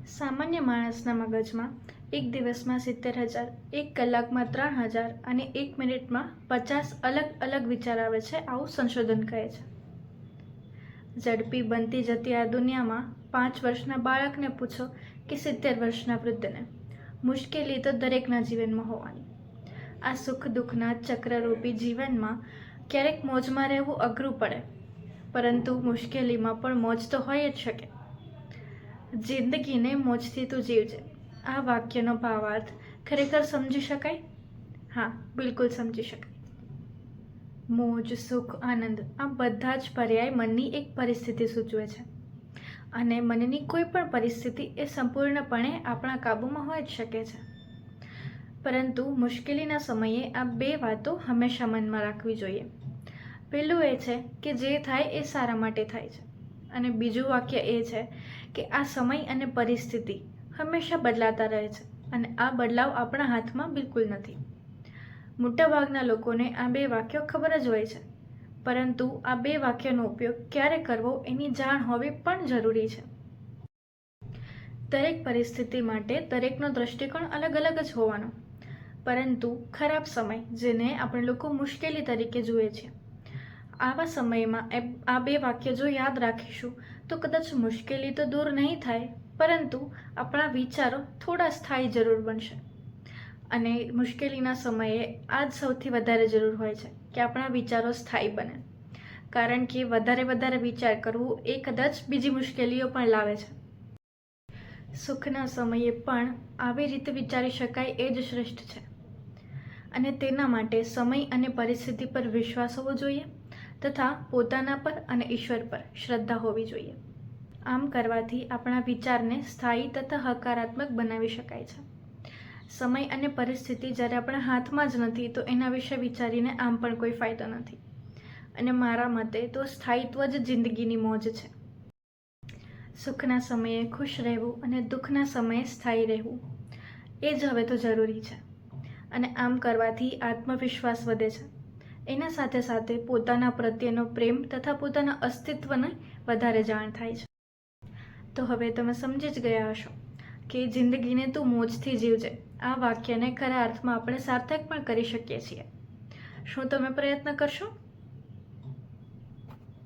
સામાન્ય માણસના મગજમાં એક દિવસમાં 70,000, એક કલાકમાં 3,000 અને એક મિનિટમાં 50 અલગ અલગ વિચાર આવે છે, આવું સંશોધન કહે છે. ઝડપી બનતી જતી આ દુનિયામાં 5 વર્ષના બાળકને પૂછો કે 70 વર્ષના વૃદ્ધને, મુશ્કેલી તો દરેકના જીવનમાં હોવાની. આ સુખ દુઃખના ચક્રરૂપી જીવનમાં ક્યારેક મોજમાં રહેવું અઘરું પડે, પરંતુ મુશ્કેલીમાં પણ મોજ તો હોય જ શકે. જિંદગીને મોજથી તું જીવજે. આ વાક્યનો ભાવાર્થ ખરેખર સમજી શકાય? હા, બિલકુલ સમજી શકાય. મોજ, સુખ, આનંદ આ બધા જ પર્યાય મનની એક પરિસ્થિતિ સૂચવે છે. અને મનની કોઈ પણ પરિસ્થિતિ એ સંપૂર્ણપણે આપણા કાબૂમાં હોઈ જ શકે છે. પરંતુ મુશ્કેલીના સમયે આ બે વાતો હંમેશા મનમાં રાખવી જોઈએ. પહેલું એ છે કે જે થાય એ સારા માટે થાય છે. અને બીજું વાક્ય એ છે કે આ સમય અને પરિસ્થિતિ હંમેશા બદલાતા રહે છે અને આ બદલાવ આપણા હાથમાં બિલકુલ નથી. મોટાભાગના લોકોને આ બે વાક્યો ખબર જ હોય છે, પરંતુ આ બે વાક્યનો ઉપયોગ ક્યારે કરવો એની જાણ હોવી પણ જરૂરી છે. દરેક પરિસ્થિતિ માટે દરેકનો દૃષ્ટિકોણ અલગ અલગ જ હોવાનો, પરંતુ ખરાબ સમય, જેને આપણે લોકો મુશ્કેલી તરીકે જુએ છીએ, આવા સમયમાં આ બે વાક્ય જો યાદ રાખીશું તો કદાચ મુશ્કેલી તો દૂર નહીં થાય, પરંતુ આપણા વિચારો થોડા સ્થાયી જરૂર બનશે. અને મુશ્કેલીના સમયે આ જ સૌથી વધારે જરૂર હોય છે કે આપણા વિચારો સ્થાયી બને, કારણ કે વધારે વિચાર કરવું એ કદાચ બીજી મુશ્કેલીઓ પણ લાવે છે. સુખના સમયે પણ આવી રીતે વિચારી શકાય એ જ શ્રેષ્ઠ છે. અને તેના માટે સમય અને પરિસ્થિતિ પર વિશ્વાસ હોવો જોઈએ તથા પોતાના પર અને ઈશ્વર પર શ્રદ્ધા હોવી જોઈએ. આમ કરવાથી આપણા વિચારને સ્થાયી તથા હકારાત્મક બનાવી શકાય છે. સમય અને પરિસ્થિતિ જ્યારે આપણા હાથમાં જ નથી તો એના વિશે વિચારીને આમ પણ કોઈ ફાયદો નથી. અને મારા મતે તો સ્થાયિત્વ જ જિંદગીની મોજ છે. સુખના સમયે ખુશ રહેવું અને દુઃખના સમયે સ્થાયી રહેવું એ જ હવે તો જરૂરી છે. અને આમ કરવાથી આત્મવિશ્વાસ વધે છે. એના સાથે સાથે પોતાના પ્રત્યેનો પ્રેમ તથા પોતાના અસ્તિત્વને વધારે જાણ થાય છે. તો હવે તમે સમજી જ ગયા હશો કે જિંદગીને તું મોજથી જીવજે, આ વાક્યને ખરા અર્થમાં આપણે સાર્થક પણ કરી શકીએ છીએ. શું તમે પ્રયત્ન કરશો?